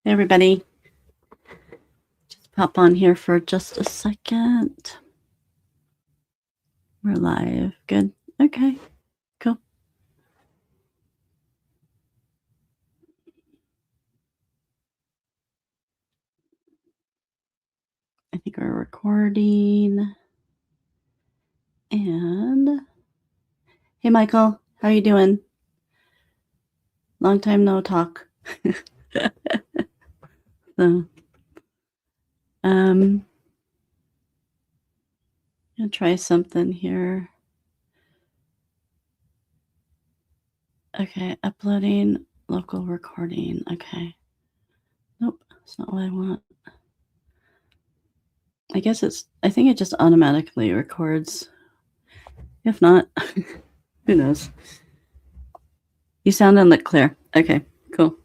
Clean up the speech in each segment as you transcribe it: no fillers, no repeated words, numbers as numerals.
Hey everybody, just pop on here for just a second. We're live. Good. Okay, cool. I think we're recording. And hey Michael, how you doing? Long time no talk. So, gonna try something here. Okay, uploading local recording. Okay. Nope, that's not what I want. I think it just automatically records. If not, who knows? You sound and look clear. Okay, cool.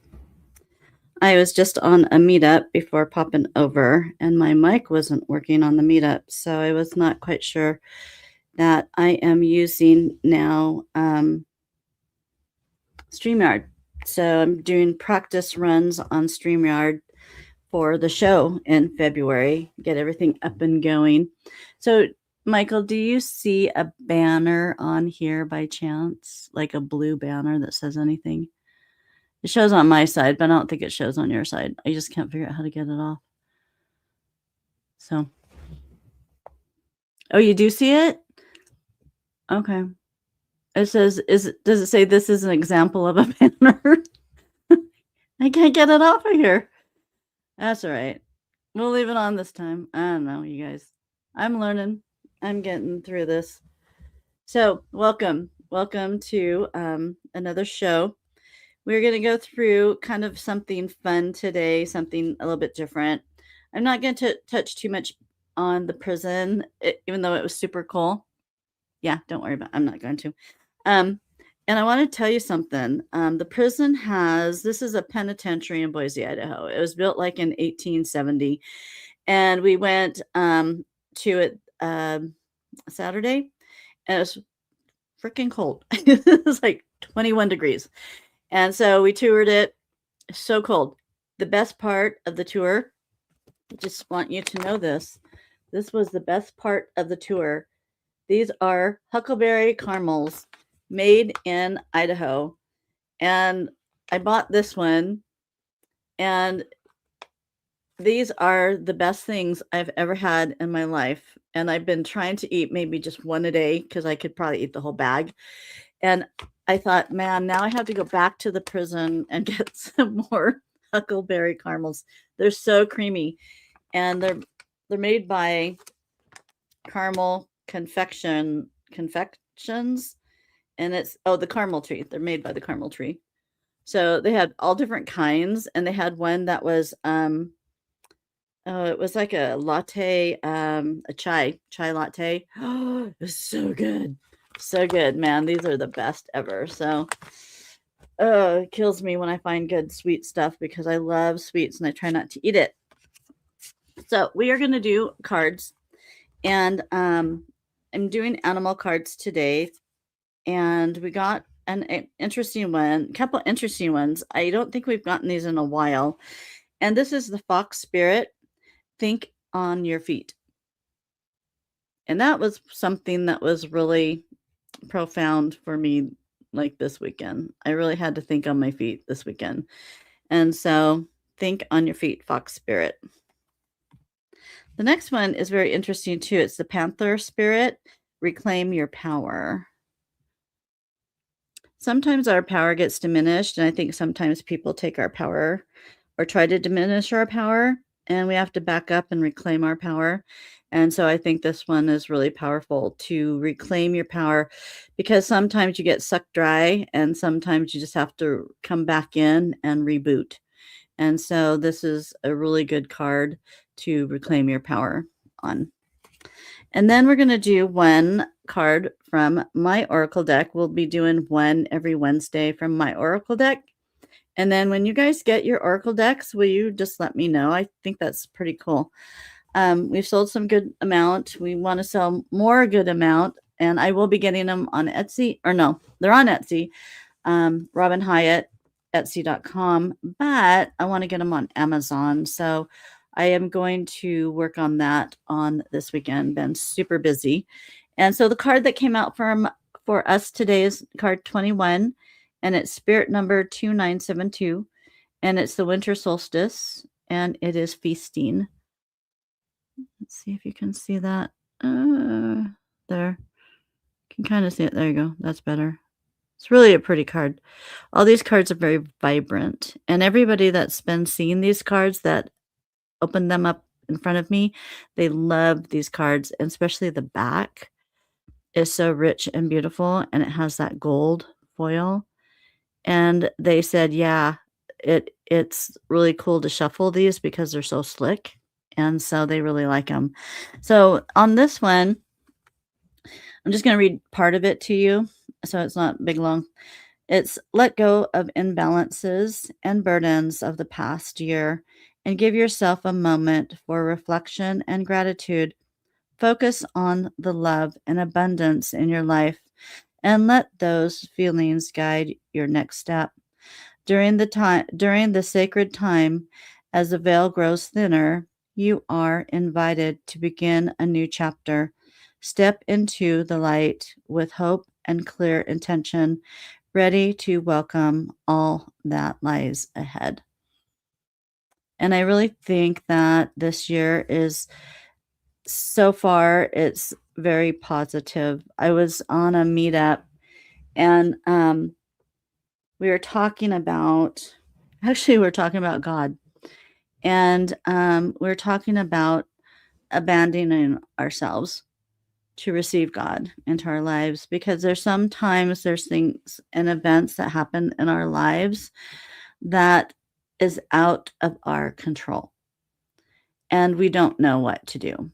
I was just on a meetup before popping over, and my mic wasn't working on the meetup, so I was not quite sure that I am using now StreamYard. So I'm doing practice runs on StreamYard for the show in February, get everything up and going. So, Michael, do you see a banner on here by chance? Like a blue banner that says anything? It shows on my side, but I don't think it shows on your side. I just can't figure out how to get it off. So, oh, you do see it? Okay. It says, does it say this is an example of a banner? I can't get it off of here. That's all right. We'll leave it on this time. I don't know, you guys. I'm learning. I'm getting through this. So, welcome. Welcome to another show. We're going to go through kind of something fun today, something a little bit different. I'm not going to touch too much on the prison, even though it was super cool. Yeah, don't worry about it. I'm not going to. And I want to tell you something. The prison this is a penitentiary in Boise, Idaho. It was built like in 1870. And we went to it Saturday, and it was freaking cold. It was like 21 degrees. And so we toured it. So cold. The best part of the tour, I just want you to know this. This was the best part of the tour. These are huckleberry caramels made in Idaho. And I bought this one. And these are the best things I've ever had in my life. And I've been trying to eat maybe just one a day because I could probably eat the whole bag. And I thought, man, now I have to go back to the prison and get some more huckleberry caramels. They're so creamy. And they're made by Caramel Confections. And it's the caramel tree. They're made by the caramel tree. So they had all different kinds, and they had one that was it was like a latte, a chai latte. Oh, it was so good. So good, man. These are the best ever. So it kills me when I find good sweet stuff because I love sweets and I try not to eat it. So we are going to do cards, and I'm doing animal cards today, and we got an interesting one, a couple interesting ones. I don't think we've gotten these in a while. And this is the fox spirit. Think on your feet. And that was something that was really profound for me, like this weekend. I really had to think on my feet this weekend. And so think on your feet, fox spirit. The next one is very interesting too. It's the panther spirit. Reclaim your power. Sometimes our power gets diminished, and I think sometimes people take our power or try to diminish our power, and we have to back up and reclaim our power. And so I think this one is really powerful to reclaim your power, because sometimes you get sucked dry and sometimes you just have to come back in and reboot. And so this is a really good card to reclaim your power on. And then we're going to do one card from my Oracle deck. We'll be doing one every Wednesday from my Oracle deck. And then when you guys get your Oracle decks, will you just let me know? I think that's pretty cool. We've sold some good amount. We want to sell more good amount. And I will be getting them on Etsy. Or no, they're on Etsy. Robin Hyatt, Etsy.com, but I want to get them on Amazon. So I am going to work on that on this weekend. Been super busy. And so the card that came out for us today is card 21, and it's spirit number 2972, and it's the winter solstice, and it is feasting. Let's see if you can see that. There. You can kind of see it. There you go. That's better. It's really a pretty card. All these cards are very vibrant, and everybody that's been seeing these cards that opened them up in front of me, they love these cards, and especially the back is so rich and beautiful, and it has that gold foil. And they said, yeah, it's really cool to shuffle these because they're so slick, and so they really like them. So on this one, I'm just going to read part of it to you, so it's not big, long. It's let go of imbalances and burdens of the past year and give yourself a moment for reflection and gratitude. Focus on the love and abundance in your life and let those feelings guide your next step. During the sacred time, as the veil grows thinner, you are invited to begin a new chapter. Step into the light with hope and clear intention, ready to welcome all that lies ahead. And I really think that this year is, so far, it's very positive. I was on a meetup, and we were talking about, actually, we are talking about God. And we are talking about abandoning ourselves to receive God into our lives, because there's things and events that happen in our lives that is out of our control, and we don't know what to do.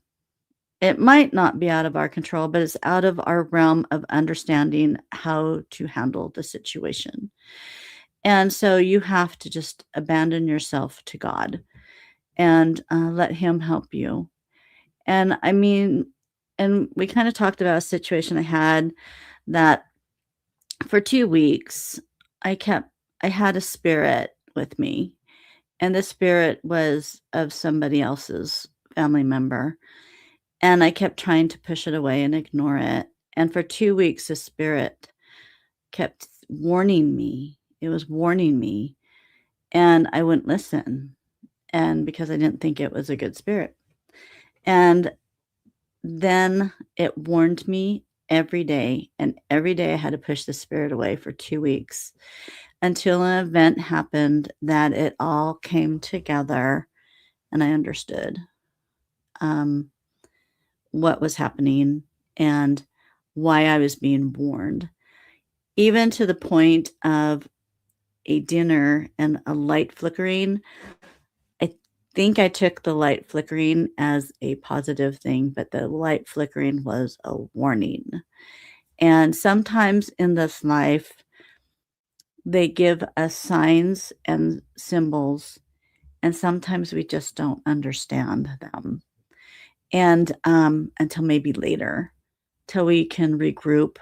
It might not be out of our control, but it's out of our realm of understanding how to handle the situation. And so you have to just abandon yourself to God and let Him help you. And I mean, and we kind of talked about a situation I had that for 2 weeks, I had a spirit with me, and the spirit was of somebody else's family member, and I kept trying to push it away and ignore it, and for 2 weeks, the spirit kept warning me. It was warning me, and I wouldn't listen, and because I didn't think it was a good spirit. And then it warned me every day, and every day I had to push the spirit away for 2 weeks until an event happened that it all came together and I understood what was happening and why I was being warned, even to the point of a dinner and a light flickering. I think I took the light flickering as a positive thing, but the light flickering was a warning. And sometimes in this life, they give us signs and symbols, and sometimes we just don't understand them. And until maybe later, till we can regroup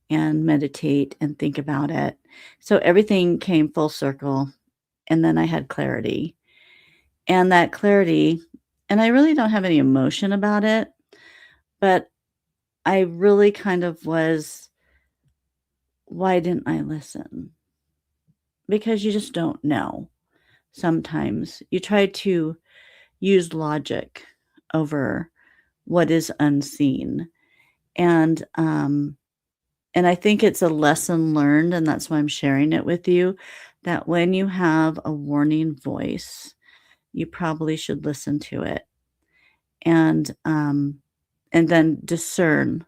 and meditate and think about it. So everything came full circle, and then I had clarity. And that clarity, and I really don't have any emotion about it, but I really kind of was, why didn't I listen? Because you just don't know. Sometimes you try to use logic over what is unseen. And I think it's a lesson learned, and that's why I'm sharing it with you, that when you have a warning voice, you probably should listen to it and then discern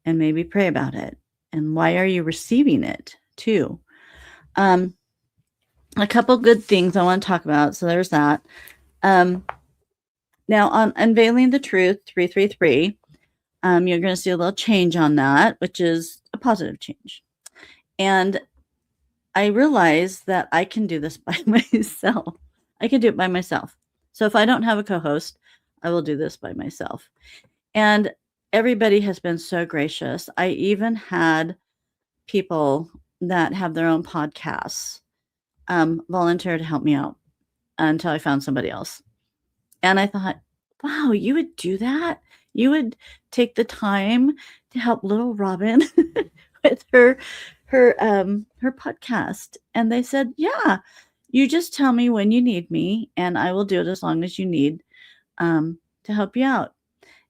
and maybe pray about it. And why are you receiving it too? A couple good things I want to talk about. So there's that. Now on Unveiling the Truth 333, you're going to see a little change on that, which is a positive change. And I realized that I can do this by myself. I can do it by myself. So if I don't have a co-host, I will do this by myself. And everybody has been so gracious. I even had people that have their own podcasts volunteer to help me out until I found somebody else. And I thought, wow, you would do that? You would take the time to help little Robin with her podcast. And they said, yeah, you just tell me when you need me, and I will do it as long as you need to help you out.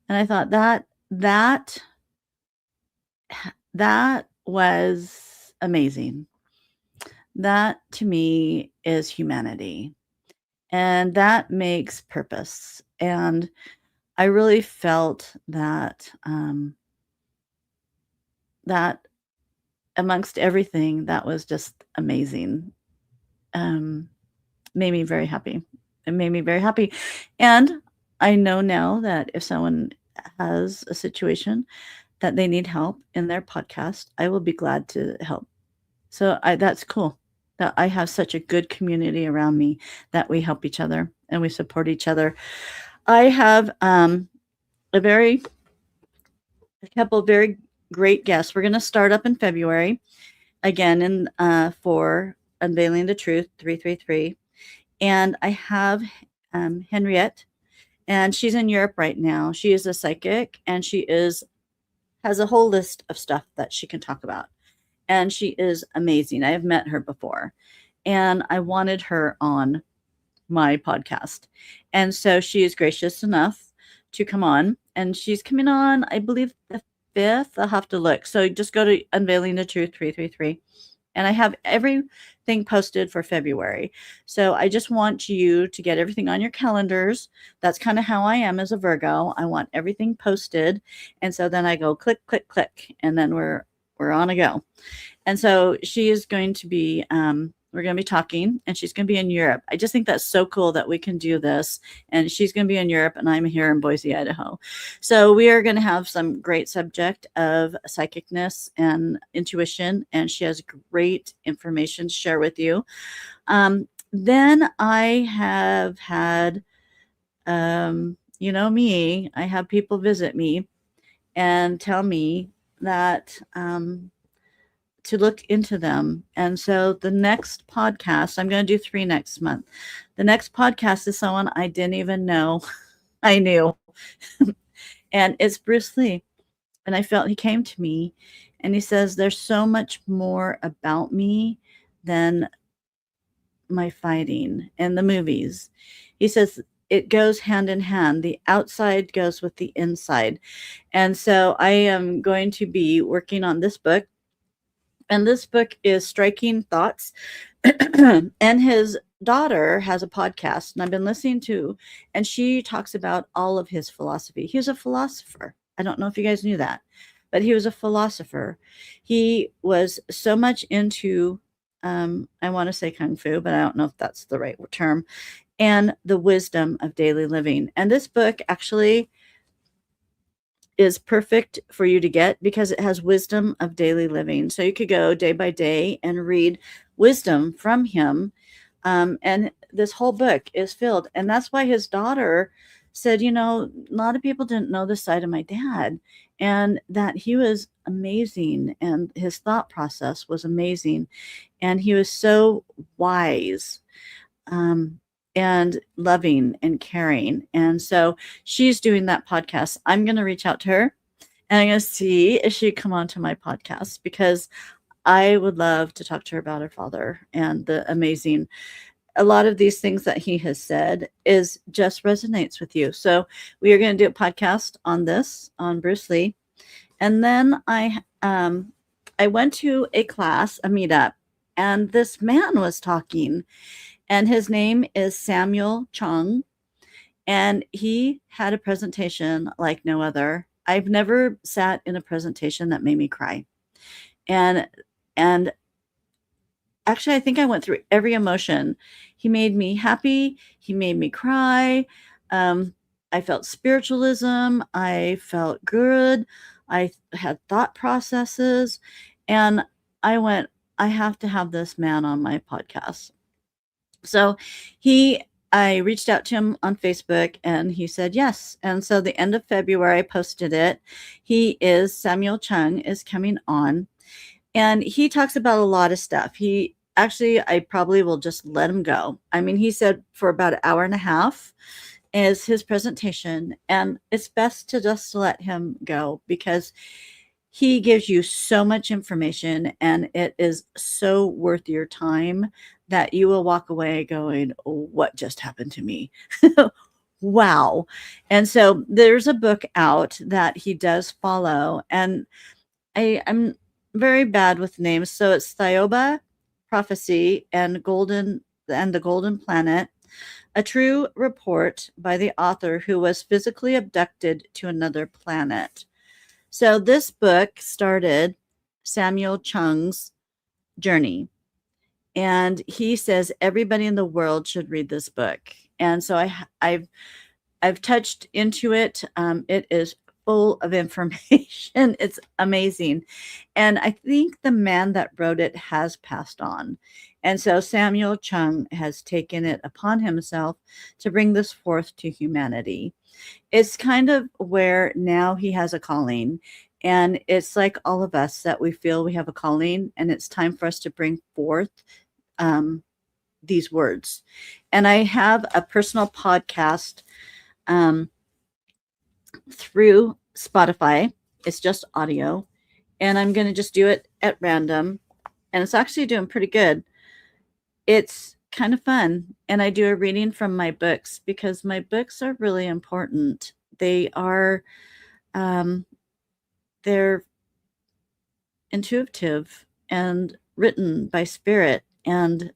And I thought that was amazing. That to me is humanity. And that makes purpose. And I really felt that that amongst everything, that was just amazing. Made me very happy. It made me very happy. And I know now that if someone has a situation that they need help in their podcast, I will be glad to help. So that's cool that I have such a good community around me that we help each other and we support each other. I have a couple of very great guests. We're going to start up in February again for Unveiling the Truth 333. And I have Henriette, and she's in Europe right now. She is a psychic, and she has a whole list of stuff that she can talk about. And she is amazing. I have met her before, and I wanted her on my podcast. And so she is gracious enough to come on, and she's coming on, I believe, the 5th. I'll have to look. So just go to Unveiling the Truth 333. And I have everything posted for February. So I just want you to get everything on your calendars. That's kind of how I am as a Virgo. I want everything posted. And so then I go click, click, click, and then we're on a go. And so she is going to be, we're going to be talking, and she's going to be in Europe. I just think that's so cool that we can do this. And she's going to be in Europe, and I'm here in Boise, Idaho. So we are going to have some great subject of psychicness and intuition, and she has great information to share with you. Then I have had, me, I have people visit me and tell me that to look into them. And so the next podcast, I'm going to do 3 next month. The next podcast is someone I didn't even know I knew. And it's Bruce Lee. And I felt he came to me and he says, there's so much more about me than my fighting in the movies. He says it goes hand in hand. The outside goes with the inside. And so I am going to be working on this book. And this book is Striking Thoughts. And his daughter has a podcast, and I've been listening to, and she talks about all of his philosophy. He was a philosopher. I don't know if you guys knew that, but he was a philosopher. He was so much into, I want to say Kung Fu, but I don't know if that's the right term, and the wisdom of daily living. And this book actually is perfect for you to get because it has wisdom of daily living. So you could go day by day and read wisdom from him. And this whole book is filled. And that's why his daughter said, a lot of people didn't know this side of my dad, and that he was amazing. And his thought process was amazing. And he was so wise. And loving and caring. And so she's doing that podcast. I'm going to reach out to her and I'm going to see if she'd come on to my podcast, because I would love to talk to her about her father and the amazing, a lot of these things that he has said is just resonates with you. So we are going to do a podcast on this, on Bruce Lee. And then I went to a class, a meetup, and this man was talking. And his name is Samuel Chung. And he had a presentation like no other. I've never sat in a presentation that made me cry. And actually, I think I went through every emotion. He made me happy. He made me cry. I felt spiritualism. I felt good. I had thought processes. And I went, I have to have this man on my podcast. So I reached out to him on Facebook and he said yes. And so the end of February, I posted it. Samuel Chung is coming on, and he talks about a lot of stuff. He actually, I probably will just let him go. I mean, he said for about an hour and a half is his presentation, and it's best to just let him go because he gives you so much information and it is so worth your time that you will walk away going, "Oh, what just happened to me?" Wow. And so there's a book out that he does follow, and I'm very bad with names. So it's Thioba Prophecy and the Golden Planet, a true report by the author who was physically abducted to another planet. So this book started Samuel Chung's journey, and he says everybody in the world should read this book. And so I've touched into it. It is full of information. It's amazing. And I think the man that wrote it has passed on. And so Samuel Chung has taken it upon himself to bring this forth to humanity. It's kind of where now he has a calling. And it's like all of us that we feel we have a calling, and it's time for us to bring forth um, these words. And I have a personal podcast um, through Spotify. It's just audio, and I'm going to just do it at random. And it's actually doing pretty good. It's kind of fun. And I do a reading from my books because my books are really important. They are, um, they're intuitive and written by spirit, and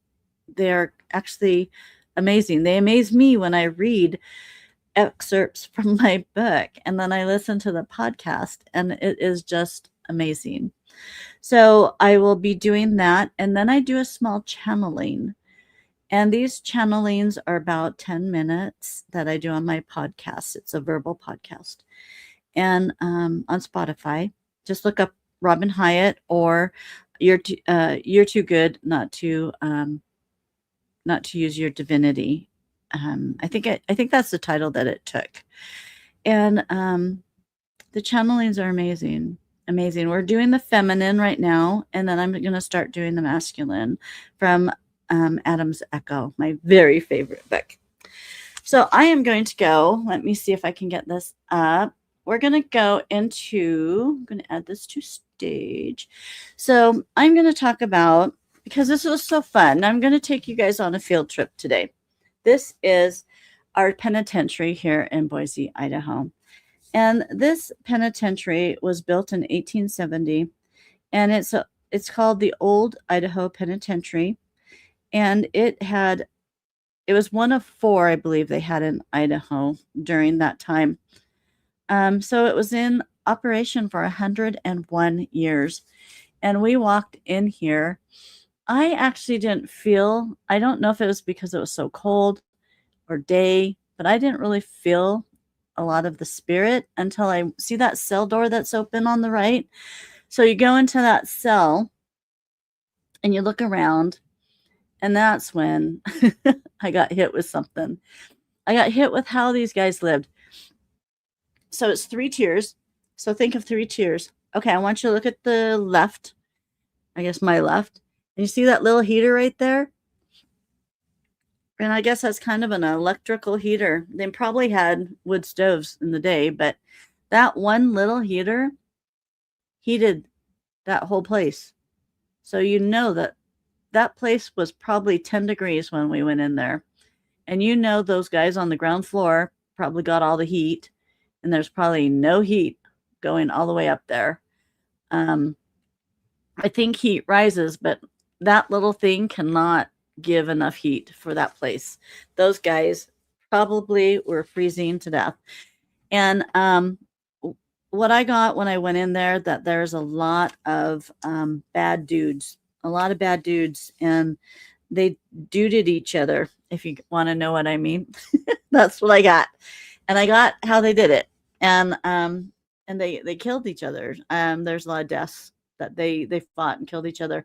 they're actually amazing. They amaze me when I read excerpts from my book and then I listen to the podcast, and it is just amazing. So I will be doing that, and then I do a small channeling. And these channelings are about 10 minutes that I do on my podcast. It's a verbal podcast. And on Spotify, just look up Robin Hyatt, or you're too good not to use your divinity. I think that's the title that it took. And the channelings are amazing. Amazing. We're doing the feminine right now, and then I'm going to start doing the masculine from Adam's Echo, my very favorite book. So I am going to go. Let me see if I can get this up. We're going to go into, I'm going to add this to stage. So I'm going to talk about, because this was so fun, I'm going to take you guys on a field trip today. This is our penitentiary here in Boise, Idaho. And this penitentiary was built in 1870, and it's called the Old Idaho Penitentiary. And it was one of 4, I believe, they had in Idaho during that time. So it was in operation for 101 years. And we walked in here. I actually didn't feel, I don't know if it was because it was so cold or day, but I didn't really feel a lot of the spirit until I see that cell door that's open on the right. So you go into that cell and you look around, and that's when I got hit with something. I got hit with how these guys lived. So it's 3 tiers. So think of 3 tiers. Okay, I want you to look at the left, I guess my left. And you see that little heater right there? And I guess that's kind of an electrical heater. They probably had wood stoves in the day, but that one little heater heated that whole place. So you know that place was probably 10 degrees when we went in there. And you know those guys on the ground floor probably got all the heat, and there's probably no heat going all the way up there. I think heat rises, but that little thing cannot give enough heat for that place. Those guys probably were freezing to death. And what I got when I went in there, that there's a lot of bad dudes, and they duded each other, if you want to know what I mean. That's what I got. And I got how they did it. And they killed each other. There's a lot of deaths that they fought and killed each other.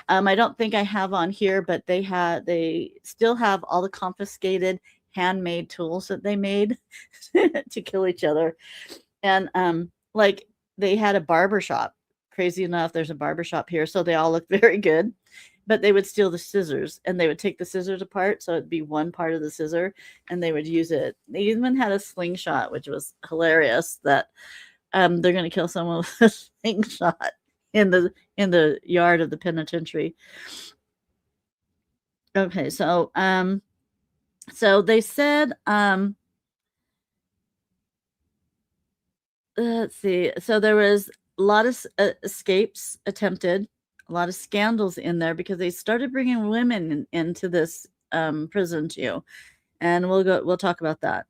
I don't think I have on here, but they still have all the confiscated handmade tools that they made to kill each other. And like they had a barber shop. Crazy enough, there's a barber shop here, so they all look very good. but they would steal the scissors and they would take the scissors apart. So it'd be one part of the scissor and they would use it. They even had a slingshot, which was hilarious that they're going to kill someone with a slingshot in the yard of the penitentiary. Okay, so they said let's see. So there was a lot of escapes attempted, a lot of scandals in there because they started bringing women into this prison too, and we'll talk about that.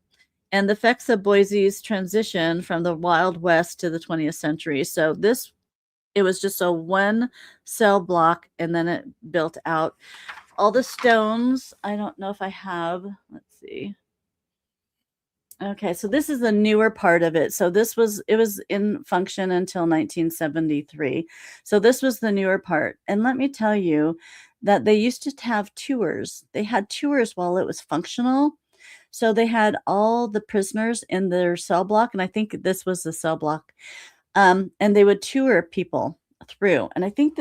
And the effects of Boise's transition from the Wild West to the 20th century. So it was just a one cell block, and then it built out. All the stones, I don't know if I have. Let's see. Okay, so this is the newer part of it. So it was in function until 1973. So this was the newer part. And let me tell you that they used to have tours. They had tours while it was functional. So they had all the prisoners in their cell block, and I think this was the cell block. And they would tour people through. And I think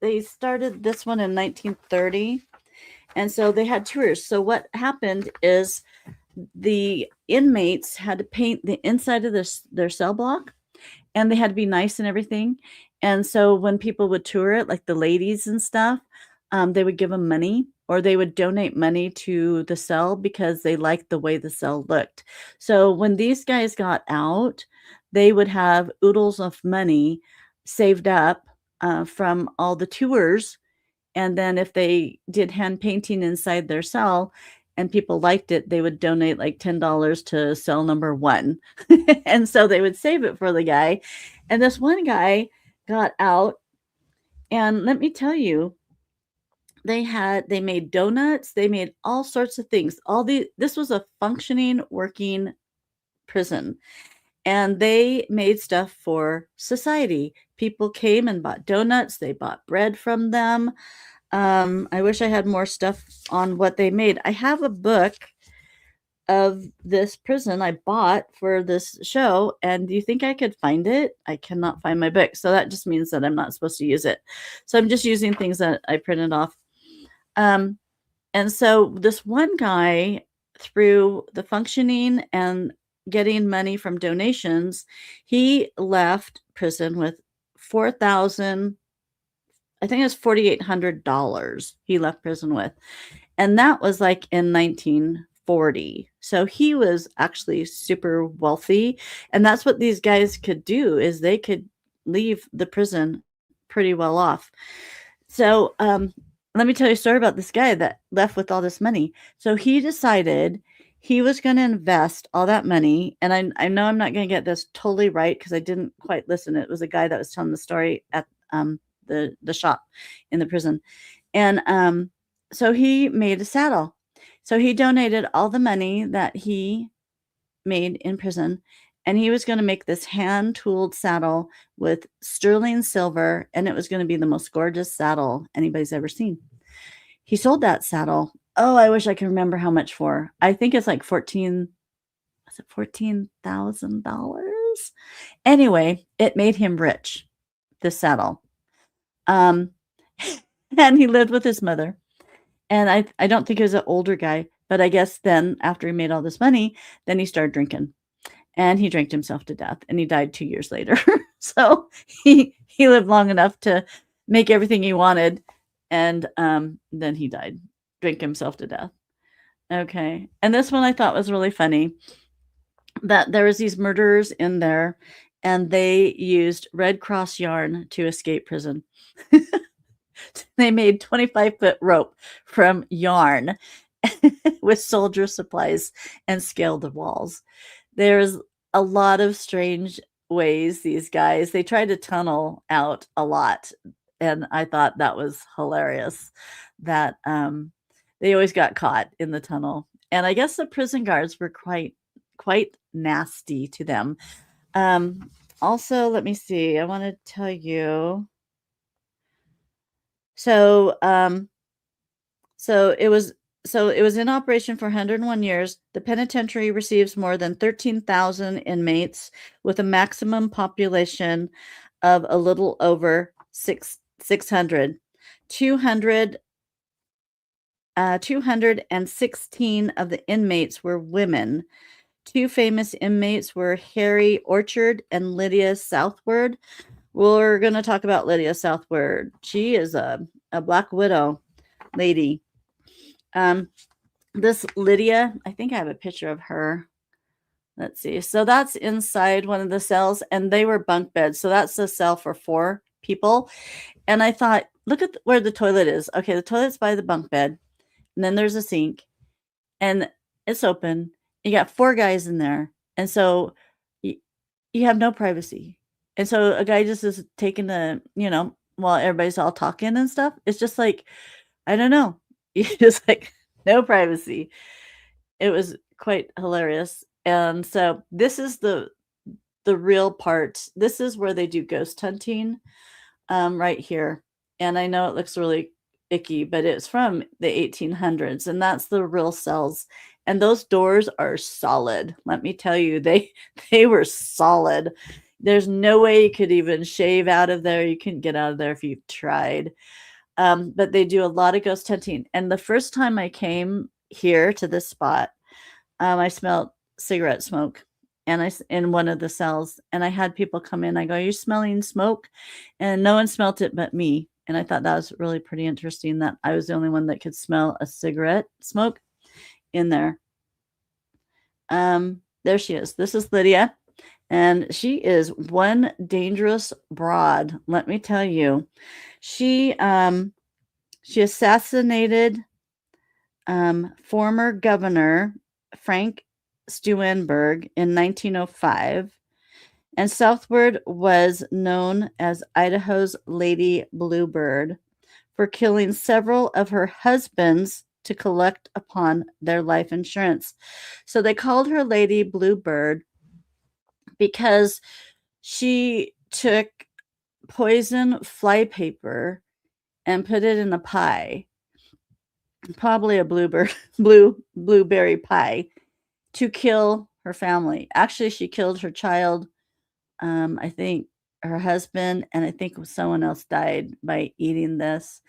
they started this one in 1930. And so they had tours. So what happened is the inmates had to paint the inside of their cell block, and they had to be nice and everything. And so when people would tour it, like the ladies and stuff, they would give them money, or they would donate money to the cell because they liked the way the cell looked. So when these guys got out, they would have oodles of money saved up from all the tours. And then if they did hand painting inside their cell and people liked it, they would donate like $10 to cell number 1. And so they would save it for the guy. And this one guy got out, and let me tell you, they made donuts, they made all sorts of things. This was a functioning, working prison. And they made stuff for society. People came and bought donuts, they bought bread from them. I wish I had more stuff on what they made. I have a book of this prison I bought for this show, and do you think I could find it? I cannot find my book, so that just means that I'm not supposed to use it. So I'm just using things that I printed off. And so this one guy, through the functioning and getting money from donations, he left prison with $4,000. I think it was $4,800 he left prison with. And that was like in 1940. So he was actually super wealthy. And that's what these guys could do, is they could leave the prison pretty well off. So let me tell you a story about this guy that left with all this money. So he decided he was going to invest all that money. And I know I'm not going to get this totally right because I didn't quite listen. It was a guy that was telling the story at the shop in the prison. And so he made a saddle. So he donated all the money that he made in prison, and he was going to make this hand-tooled saddle with sterling silver, and it was going to be the most gorgeous saddle anybody's ever seen. He sold that saddle. Oh, I wish I could remember how much for. I think it's like $14,000. Anyway, it made him rich, this saddle. And he lived with his mother. And I don't think he was an older guy, but I guess then after he made all this money, then he started drinking. And he drank himself to death, and he died 2 years later. So he lived long enough to make everything he wanted, and then he died, drank himself to death. Okay. And this one I thought was really funny, that there was these murderers in there, and they used Red Cross yarn to escape prison. They made 25-foot rope from yarn with soldier supplies and scaled the walls. There's a lot of strange ways these guys, they tried to tunnel out a lot. And I thought that was hilarious that they always got caught in the tunnel. And I guess the prison guards were quite nasty to them. Also, let me see. I want to tell you. So it was in operation for 101 years. The penitentiary receives more than 13,000 inmates with a maximum population of a little over 600. 200 216 of the inmates were women. Two famous inmates were Harry Orchard and Lydia Southward. We're going to talk about Lydia Southward. She is a Black Widow lady. This Lydia, I think I have a picture of her. Let's see. So that's inside one of the cells, and they were bunk beds. So that's a cell for 4 people. And I thought, look at where the toilet is. Okay, the toilet's by the bunk bed, and then there's a sink, and it's open. You got 4 guys in there, and so you have no privacy. And so a guy just is taking while everybody's all talking and stuff. It's just like, I don't know. You just like no privacy. It was quite hilarious. And so this is the real part. This is where they do ghost hunting, right here. And I know it looks really icky, but it's from the 1800s, and that's the real cells. And those doors are solid. Let me tell you, they were solid. There's no way you could even shave out of there. You couldn't get out of there if you tried. But they do a lot of ghost hunting. And the first time I came here to this spot, I smelled cigarette smoke, and in one of the cells, and I had people come in. I go, "Are you smelling smoke?" And no one smelt it but me. And I thought that was really pretty interesting that I was the only one that could smell a cigarette smoke in there. There she is. This is Lydia, and she is one dangerous broad. Let me tell you, she assassinated former governor Frank Steunenberg in 1905, and Southward was known as Idaho's Lady Bluebird for killing several of her husbands to collect upon their life insurance. So they called her Lady Bluebird because she took poison flypaper and put it in a pie, probably a blueberry pie, to kill her family. Actually, she killed her child, I think her husband, and I think someone else died by eating this.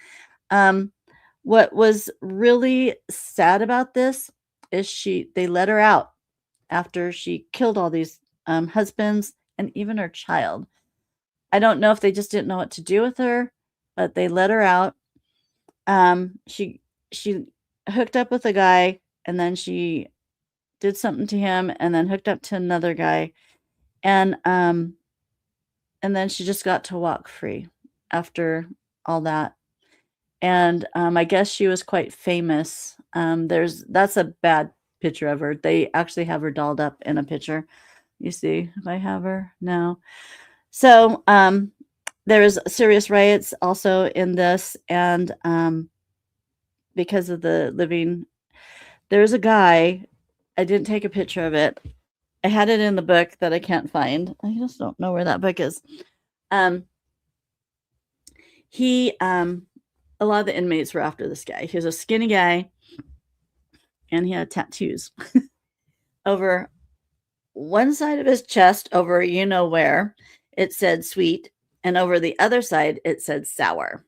What was really sad about this is they let her out after she killed all these husbands and even her child. I don't know if they just didn't know what to do with her, but they let her out. She hooked up with a guy, and then she did something to him, and then hooked up to another guy, and then she just got to walk free after all that. And I guess she was quite famous. That's a bad picture of her. They actually have her dolled up in a picture. You see if I have her? No. So there's serious riots also in this, and because of the living, there's a guy. I didn't take a picture of it. I had it in the book that I can't find. I just don't know where that book is. A lot of the inmates were after this guy. He was a skinny guy, and he had tattoos over one side of his chest, over where it said sweet, and over the other side it said sour.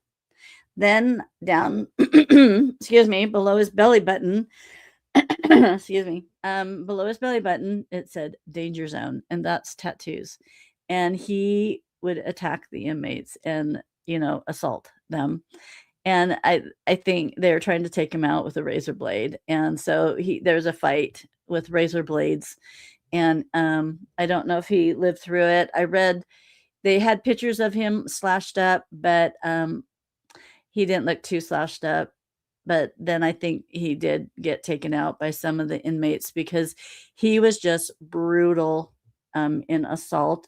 Then down, excuse me, below his belly button, excuse me, below his belly button it said danger zone, and that's tattoos. And he would attack the inmates and assault them. And I think they were trying to take him out with a razor blade. And so there's a fight with razor blades. And I don't know if he lived through it. I read they had pictures of him slashed up, but he didn't look too slashed up. But then I think he did get taken out by some of the inmates because he was just brutal in assault.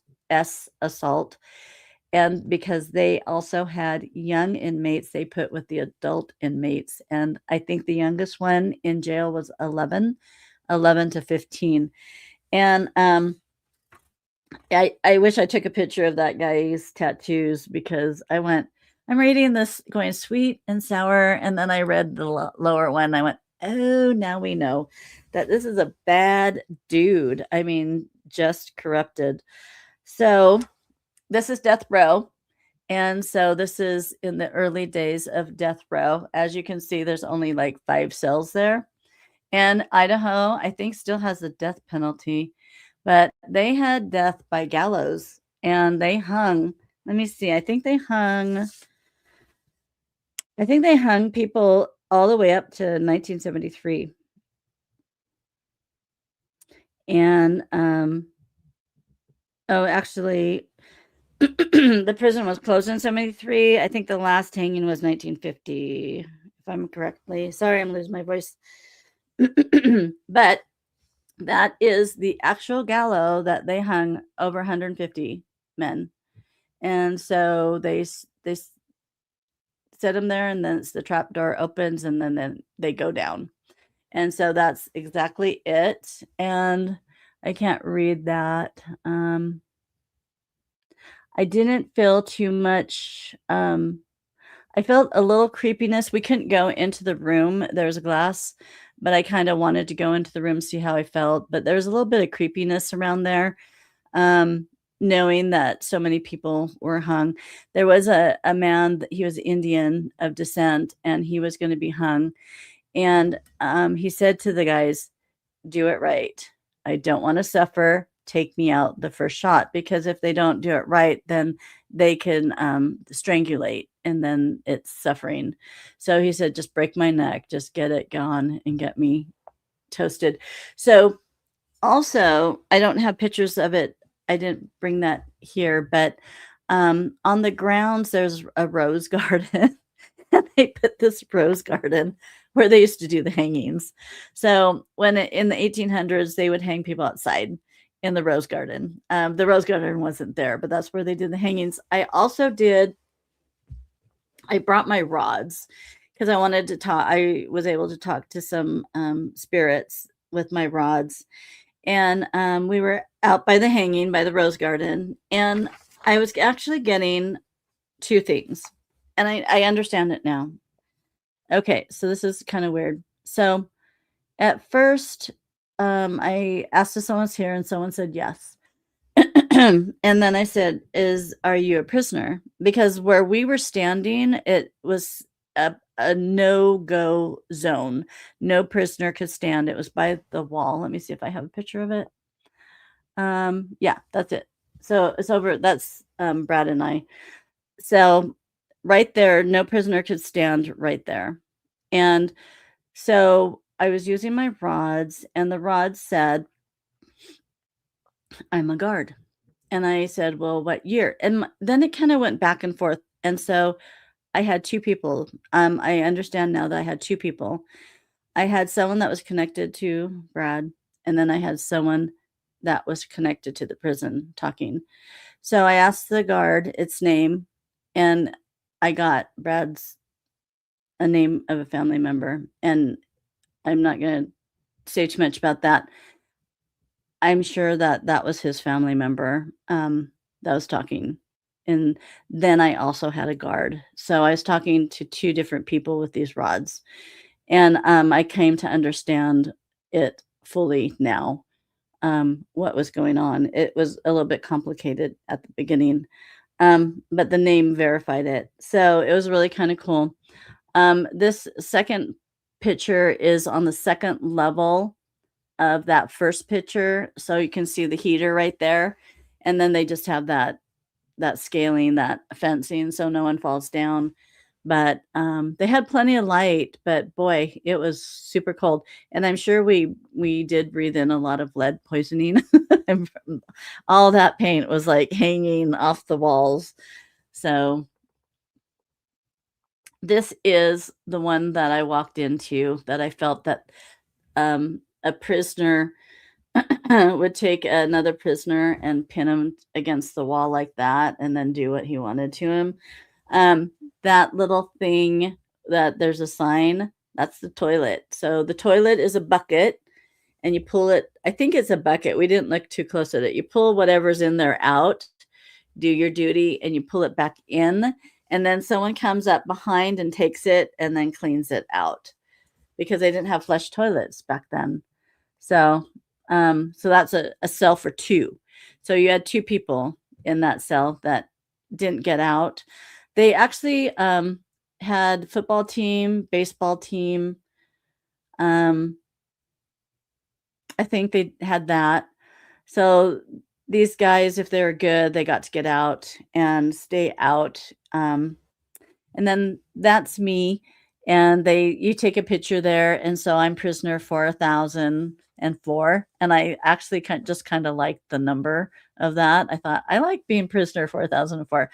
And because they also had young inmates they put with the adult inmates. And I think the youngest one in jail was 11 to 15. And I wish I took a picture of that guy's tattoos, because I'm reading this going sweet and sour. And then I read the lower one. I went, oh, now we know that this is a bad dude. I mean, just corrupted. So this is death row. And so this is in the early days of death row. As you can see, there's only like 5 cells there. And Idaho, I think, still has the death penalty, but they had death by gallows, and they hung, let me see, I think they hung people all the way up to 1973. And, actually, the prison was closed in 73. I think the last hanging was 1950, if I'm correctly. Sorry, I'm losing my voice. But that is the actual gallows that they hung over 150 men. And so they set them there, and then the trap door opens, and then they go down. And so that's exactly it. And I can't read that. I didn't feel too much. I felt a little creepiness. We couldn't go into the room. There was a glass, but I kind of wanted to go into the room, see how I felt. But there was a little bit of creepiness around there, knowing that so many people were hung. There was a man, he was Indian of descent, and he was going to be hung. And he said to the guys, do it right. I don't want to suffer. Take me out the first shot, because if they don't do it right, then they can strangulate, and then it's suffering. So he said, just break my neck, just get it gone and get me toasted. So also, I don't have pictures of it. I didn't bring that here, but on the grounds, there's a rose garden. And they put this rose garden where they used to do the hangings. So in the 1800s, they would hang people outside in the rose garden. The rose garden wasn't there, but that's where they did the hangings. I brought my rods because I wanted to talk. I was able to talk to some spirits with my rods. And we were out by the hanging by the rose garden. And I was actually getting 2 things. And I understand it now. Okay, so this is kind of weird. So at first, I asked if someone's here, and someone said yes. And then I said, are you a prisoner? Because where we were standing, it was a no-go zone. No prisoner could stand. It was by the wall. Let me see if I have a picture of it. Yeah, that's it. So it's over. That's Brad and I. So right there, no prisoner could stand right there. And so I was using my rods, and the rod said, I'm a guard. And I said, well, what year? And then it kind of went back and forth. And so I had 2 people. I understand now that I had 2 people. I had someone that was connected to Brad, and then I had someone that was connected to the prison talking. So I asked the guard its name, and I got a name of a family member, and I'm not going to say too much about that. I'm sure that that was his family member that was talking. And then I also had a guard. So I was talking to 2 different people with these rods. And I came to understand it fully now, what was going on. It was a little bit complicated at the beginning, but the name verified it. So it was really kind of cool. This second picture is on the second level of that first picture. So you can see the heater right there. And then they just have that scaling, that fencing, so no one falls down. But they had plenty of light, but boy, it was super cold. And I'm sure we did breathe in a lot of lead poisoning. And all that paint was like hanging off the walls. So this is the one that I walked into, that I felt that a prisoner would take another prisoner and pin him against the wall like that, and then do what he wanted to him. That little thing that there's a sign, that's the toilet. So the toilet is a bucket, and you pull it. I think it's a bucket. We didn't look too close at it. You pull whatever's in there out, do your duty, and you pull it back in. And then someone comes up behind and takes it and then cleans it out, because they didn't have flush toilets back then. So so that's a cell for 2. So you had 2 people in that cell that didn't get out. They actually had football team, baseball team. I think they had that. So these guys, if they were good, they got to get out and stay out. And then that's me. And you take a picture there. And so I'm prisoner for 1,004. And I actually just kind of liked the number of that. I thought, I like being prisoner for 1,004.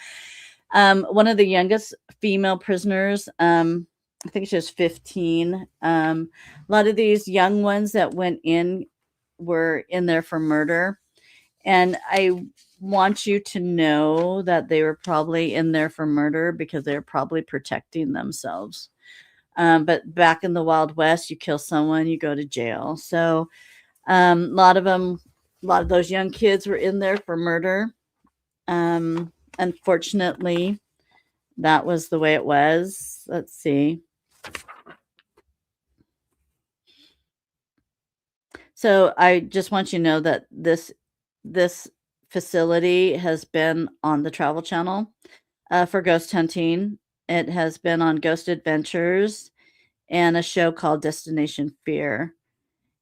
One of the youngest female prisoners, I think she was 15. A lot of these young ones that went in were in there for murder. And I want you to know that they were probably in there for murder because they were probably protecting themselves. But back in the Wild West, you kill someone, you go to jail. So a lot of those young kids were in there for murder. Unfortunately, that was the way it was. Let's see. So I just want you to know that this facility has been on the Travel Channel for ghost hunting. It has been on Ghost Adventures and a show called Destination Fear.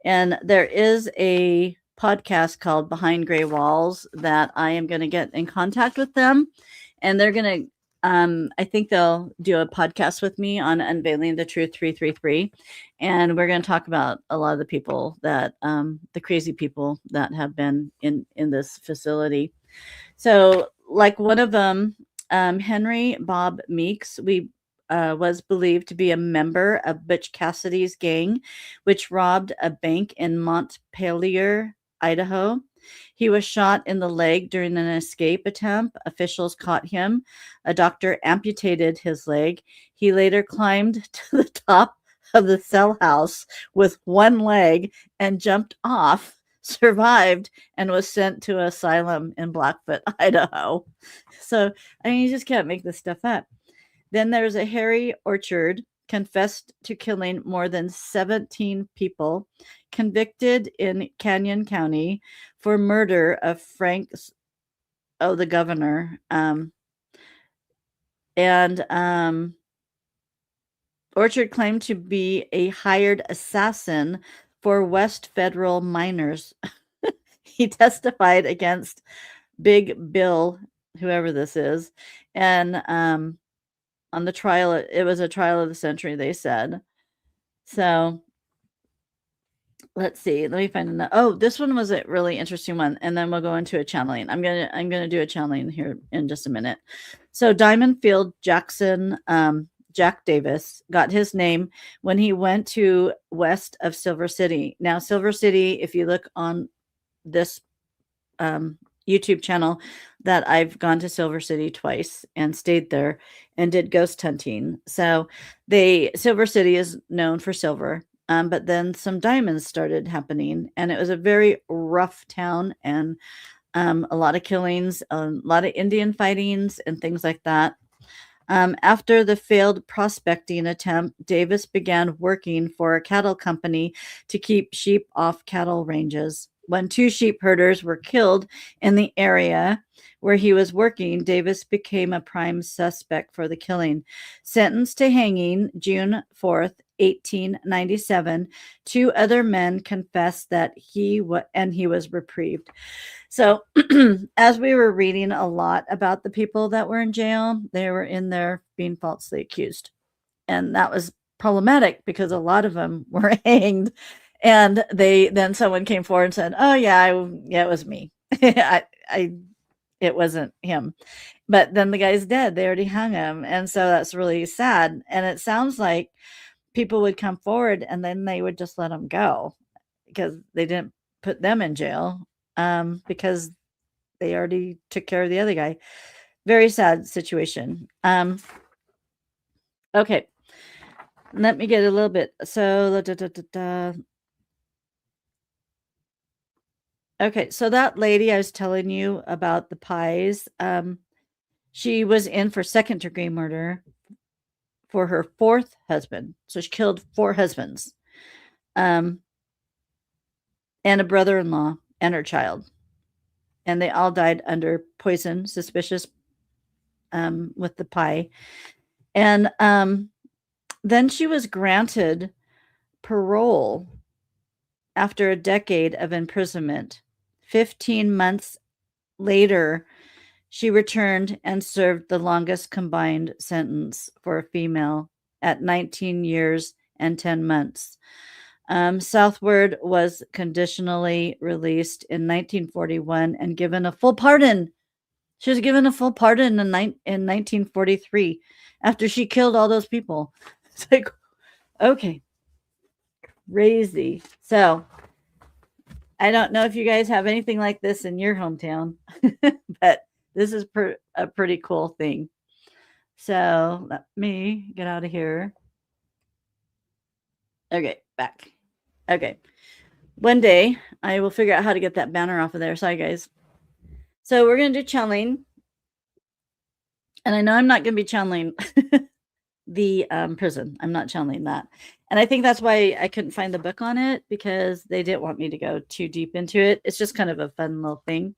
And there is a podcast called Behind Gray Walls that I am going to get in contact with them. And they're going to, I think they'll do a podcast with me on Unveiling the Truth 333. And we're going to talk about a lot of the people that, the crazy people that have been in this facility. So, like one of them, Henry Bob Meeks, was believed to be a member of Butch Cassidy's gang, which robbed a bank in Montpelier, Idaho. He was shot in the leg during an escape attempt. Officials caught him. A doctor amputated his leg. He later climbed to the top of the cell house with one leg and jumped off, survived, and was sent to asylum in Blackfoot, Idaho. So, I mean, you just can't make this stuff up. Then there's a Harry Orchard, confessed to killing more than 17 people, convicted in Canyon County for murder of the governor. Orchard claimed to be a hired assassin for West Federal miners. He testified against Big Bill, whoever this is, and on the trial, it was a trial of the century, they said. So let's see. Let me find another. Oh, this one was a really interesting one, and then we'll go into a channeling. I'm gonna do a channeling here in just a minute. So Diamond Field Jackson, Jack Davis got his name when he went to west of Silver City. Now, Silver City, if you look on this YouTube channel, that I've gone to Silver City twice and stayed there and did ghost hunting. So Silver City is known for silver, but then some diamonds started happening, and it was a very rough town, and a lot of killings, a lot of Indian fightings and things like that. After the failed prospecting attempt, Davis began working for a cattle company to keep sheep off cattle ranges. When 2 sheep herders were killed in the area where he was working, Davis became a prime suspect for the killing. Sentenced to hanging June 4th, 1897, 2 other men confessed that he was reprieved. So, as we were reading a lot about the people that were in jail, they were in there being falsely accused. And that was problematic because a lot of them were hanged. And then someone came forward and said, "Oh yeah, it was me. It wasn't him." But then the guy's dead. They already hung him, and so that's really sad. And it sounds like people would come forward and then they would just let them go because they didn't put them in jail because they already took care of the other guy. Very sad situation. Okay, let me get a little bit. So okay, so that lady I was telling you about the pies, she was in for second-degree murder for her 4th husband. So she killed 4 husbands, and a brother-in-law and her child. And they all died under poison, suspicious with the pie. And then she was granted parole after a decade of imprisonment. 15 months later, she returned and served the longest combined sentence for a female at 19 years and 10 months. Southward was conditionally released in 1941 and given a full pardon. She was given a full pardon in 1943 after she killed all those people. It's like, okay, crazy. So I don't know if you guys have anything like this in your hometown, but this is a pretty cool thing. So let me get out of here. Okay, back. Okay. One day I will figure out how to get that banner off of there. Sorry, guys. So we're going to do channeling. And I know I'm not going to be channeling the prison. I'm not channeling that. And I think that's why I couldn't find the book on it, because they didn't want me to go too deep into it. It's just kind of a fun little thing.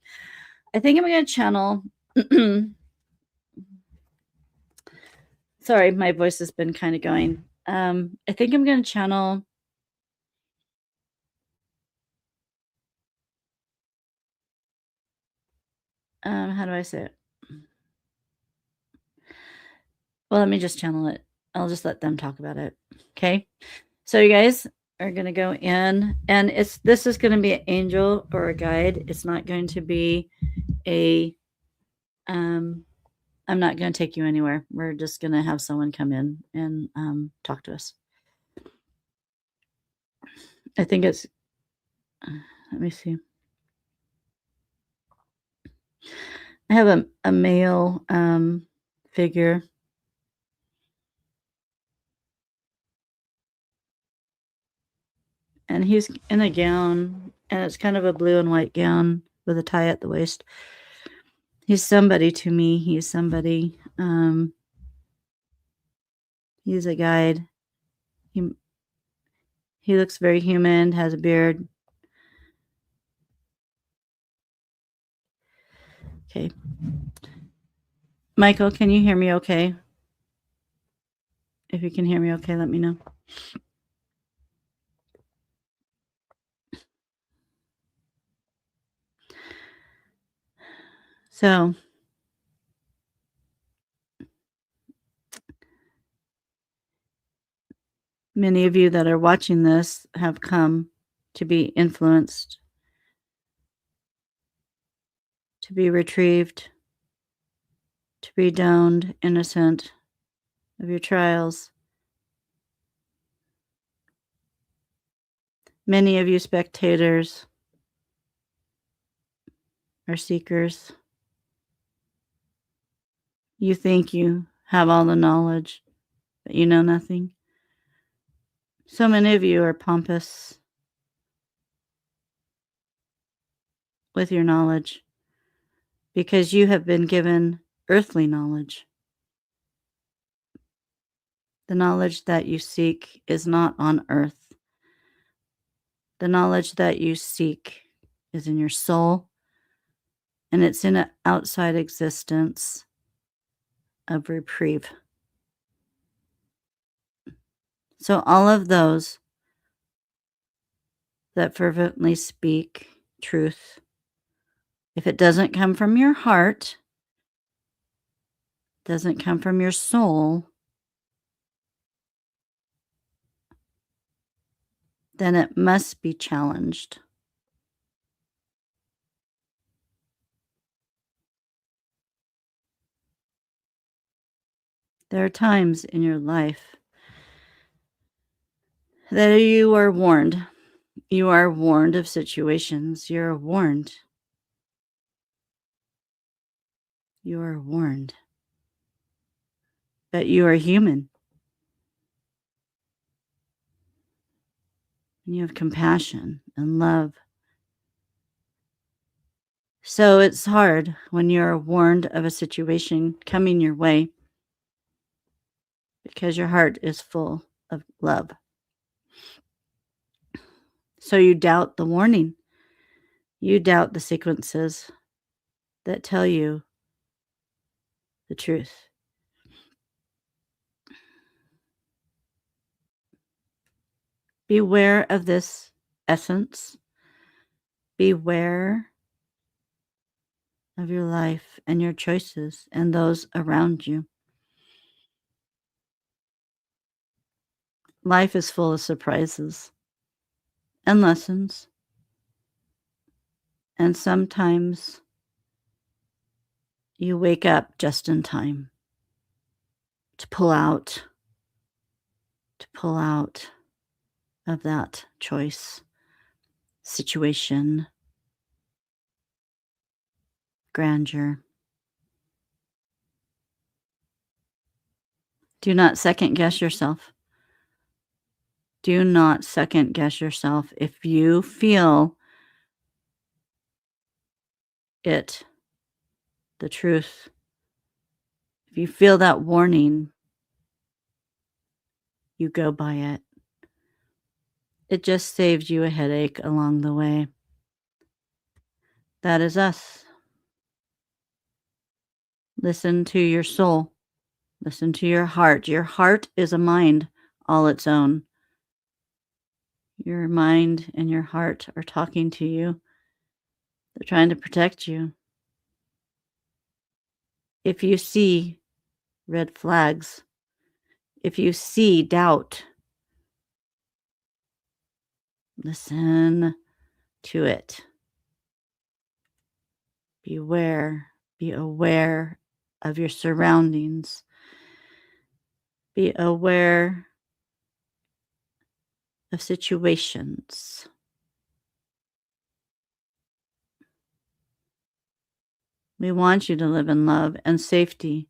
I think I'm going to channel. Sorry, my voice has been kind of going. I think I'm going to channel. How do I say it? Well, let me just channel it. I'll just let them talk about it. Okay. So you guys are going to go in, and this is going to be an angel or a guide. It's not going to be a I'm not going to take you anywhere. We're just going to have someone come in and talk to us. I think it's let me see. I have a male figure. And he's in a gown, and it's kind of a blue and white gown with a tie at the waist. He's somebody to me. He's somebody. He's a guide. He looks very human, has a beard. Okay. Michael, can you hear me okay? If you can hear me okay, let me know. So, many of you that are watching this have come to be influenced, to be retrieved, to be doned innocent of your trials. Many of you spectators are seekers. You think you have all the knowledge, but you know nothing. So many of you are pompous with your knowledge because you have been given earthly knowledge. The knowledge that you seek is not on earth. The knowledge that you seek is in your soul, and it's in an outside existence of reprieve. So all of those that fervently speak truth, if it doesn't come from your heart, doesn't come from your soul, then it must be challenged. There are times in your life that you are warned. You are warned of situations. You're warned. You are warned. But you are human. And you have compassion and love. So it's hard when you're warned of a situation coming your way because your heart is full of love. So you doubt the warning. You doubt the sequences that tell you the truth. Beware of this essence. Beware of your life and your choices and those around you. Life is full of surprises and lessons. And sometimes you wake up just in time to pull out of that choice, situation, grandeur. Do not second guess yourself. Do not second guess yourself. If you feel it, the truth, if you feel that warning, you go by it. It just saves you a headache along the way. That is us. Listen to your soul. Listen to your heart. Your heart is a mind all its own. Your mind and your heart are talking to you. They're trying to protect you. If you see red flags, if you see doubt, listen to it. Beware, be aware of your surroundings. Be aware of situations. We want you to live in love and safety.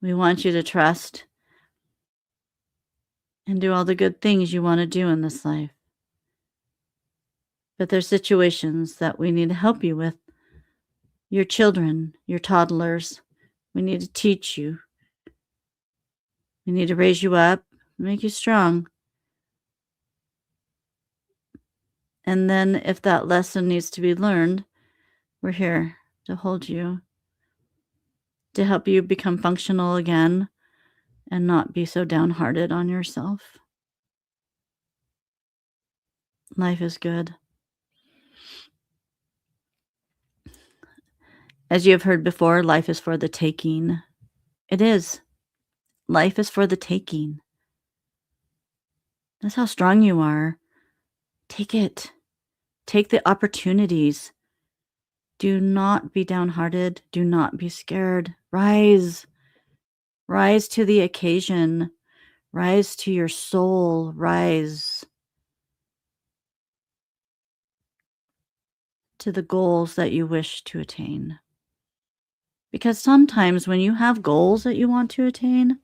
We want you to trust and do all the good things you want to do in this life. But there's situations that we need to help you with. Your children, your toddlers, we need to teach you. We need to raise you up, make you strong. And then if that lesson needs to be learned, we're here to hold you, to help you become functional again and not be so downhearted on yourself. Life is good. As you have heard before, life is for the taking. It is. Life is for the taking. That's how strong you are. Take it. Take the opportunities. Do not be downhearted. Do not be scared. Rise. Rise to the occasion. Rise to your soul. Rise to the goals that you wish to attain. Because sometimes when you have goals that you want to attain,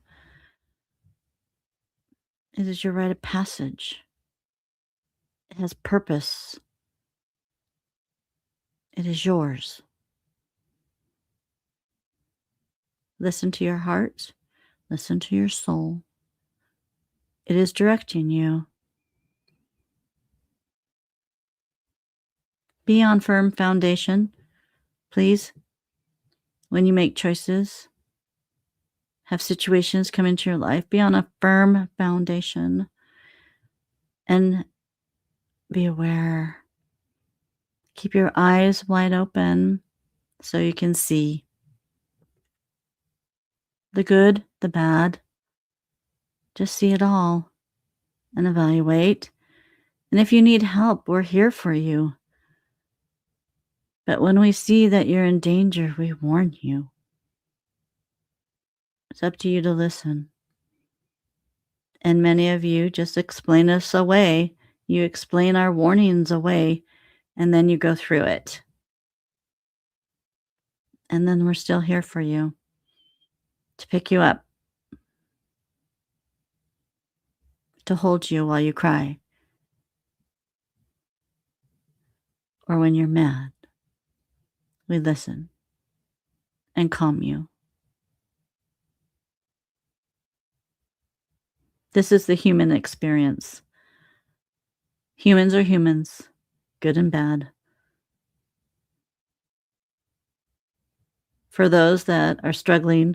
it is your rite of passage. It has purpose. It is yours. Listen to your heart. Listen to your soul. It is directing you. Be on firm foundation, please. When you make choices, have situations come into your life, be on a firm foundation and be aware. Keep your eyes wide open so you can see the good, the bad. Just see it all and evaluate. And if you need help, we're here for you. But when we see that you're in danger, we warn you. It's up to you to listen. And many of you just explain us away. You explain our warnings away, and then you go through it. And then we're still here for you to pick you up, to hold you while you cry, or when you're mad. We listen and calm you. This is the human experience. Humans are humans, good and bad. for those that are struggling.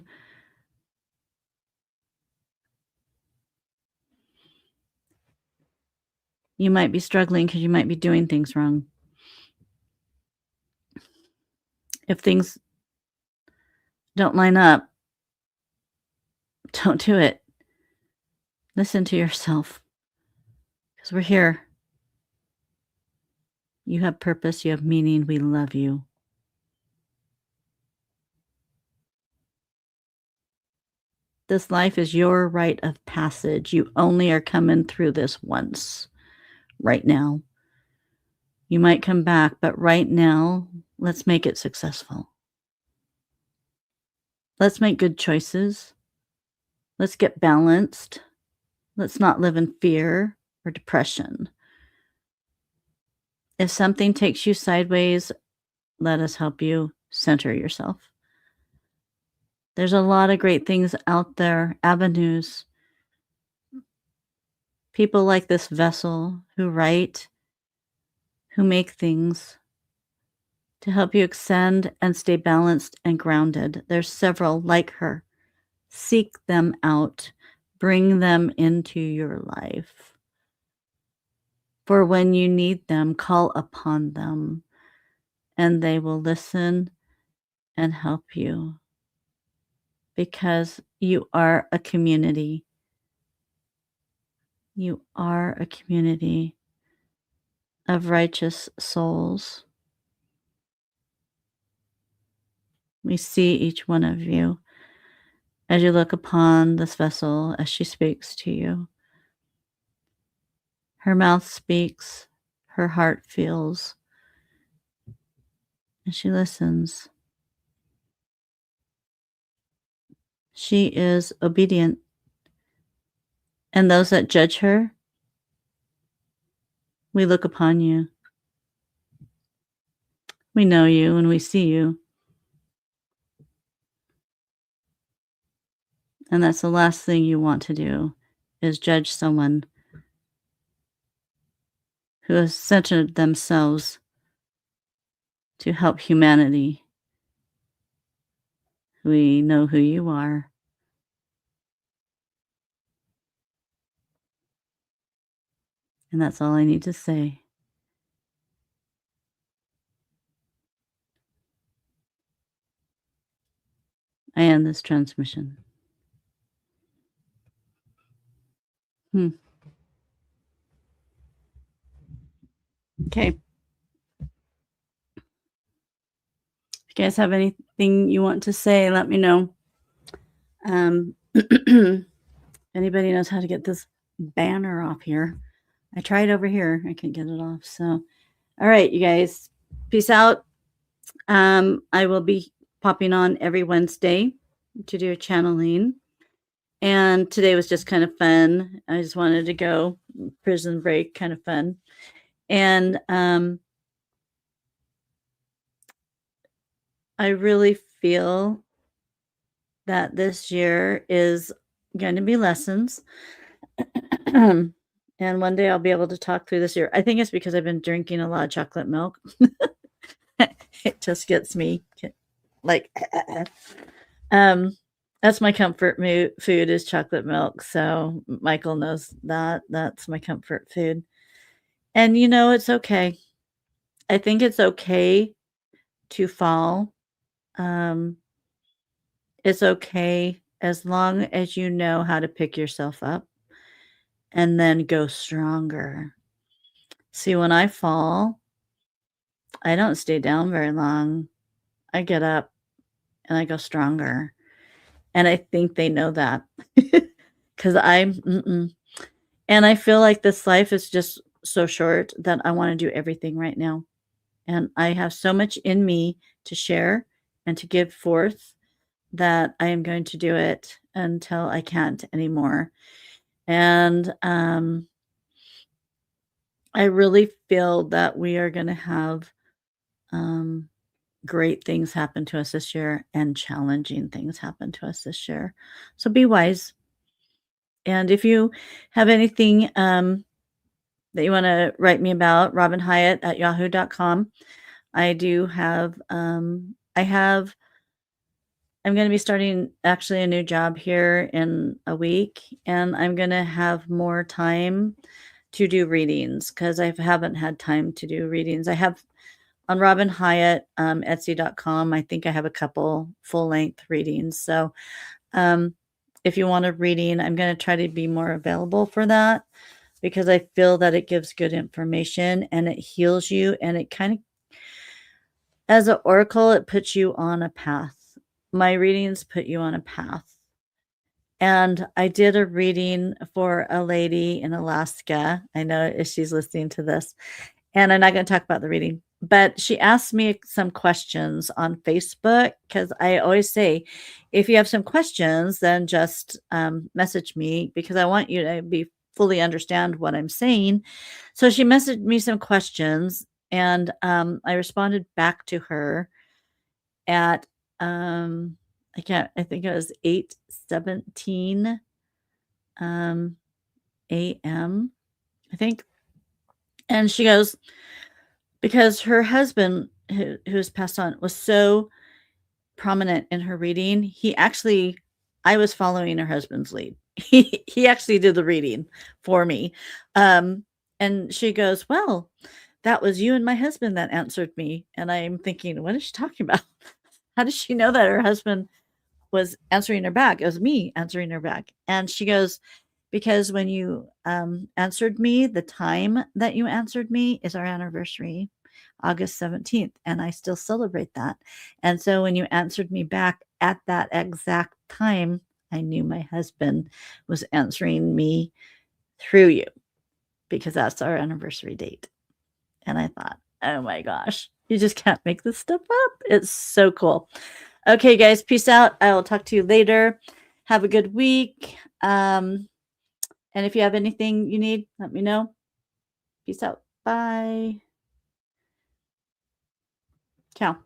You might be struggling because you might be doing things wrong. If things don't line up, don't do it. Listen to yourself because we're here. You have purpose, you have meaning. We love you. This life is your rite of passage. You only are coming through this once, right now. You might come back, but right now, let's make it successful. Let's make good choices. Let's get balanced. Let's not live in fear or depression. If something takes you sideways, let us help you center yourself. There's a lot of great things out there, avenues. People like this vessel who write, who make things to help you ascend and stay balanced and grounded. There's several like her. Seek them out. Bring them into your life. For when you need them, call upon them, and they will listen and help you. Because you are a community. You are a community of righteous souls. We see each one of you as you look upon this vessel as she speaks to you. Her mouth speaks, her heart feels, and she listens. She is obedient. And those that judge her, we look upon you. We know you and we see you. And that's the last thing you want to do, is judge someone who has centered themselves to help humanity. We know who you are. And that's all I need to say. I end this transmission. Okay. If you guys have anything you want to say, let me know. Anybody knows how to get this banner off here? I tried over here. I can't get it off. So, all right, you guys. Peace out. I will be popping on every Wednesday to do a channeling. And today was just kind of fun. I just wanted to go prison break, kind of fun. And I really feel that this year is going to be lessons. And one day I'll be able to talk through this year. I think it's because I've been drinking a lot of chocolate milk. It just gets me like, that's my comfort food is chocolate milk. So Michael knows that that's my comfort food. And it's okay. I think it's okay to fall. It's okay as long as you know how to pick yourself up and then go stronger. See, when I fall, I don't stay down very long. I get up and I go stronger. And I think they know that because and I feel like this life is just so short that I want to do everything right now. And I have so much in me to share and to give forth that I am going to do it until I can't anymore. And I really feel that we are going to have great things happen to us this year and challenging things happen to us this year. So be wise. And if you have anything that you want to write me about, robinhyatt@yahoo.com. I do have, I have I'm gonna be starting actually a new job here in a week, and I'm gonna have more time to do readings because I haven't had time to do readings. I have on Robin Hyatt, Etsy.com, I think I have a couple full-length readings. So, if you want a reading, I'm gonna try to be more available for that because I feel that it gives good information and it heals you and it kind of as an oracle, it puts you on a path. My readings put you on a path. And I did a reading for a lady in Alaska. I know if she's listening to this, and I'm not going to talk about the reading, but she asked me some questions on Facebook because I always say, if you have some questions, then just message me because I want you to be fully understand what I'm saying. So she messaged me some questions, and I responded back to her at I think it was 8:17 AM, I think. And she goes, because her husband who's passed on was so prominent in her reading, he actually I was following her husband's lead. He actually did the reading for me. And she goes, "Well, that was you and my husband that answered me." And I'm thinking, "What is she talking about?" How does she know that her husband was answering her back? It was me answering her back. And she goes, "Because when you answered me, the time that you answered me is our anniversary, August 17th, and I still celebrate that. And so when you answered me back at that exact time, I knew my husband was answering me through you because that's our anniversary date." And I thought, oh my gosh, you just can't make this stuff up. It's so cool. Okay, guys, peace out. I will talk to you later. Have a good week. And if you have anything you need, let me know. Peace out. Bye. Ciao.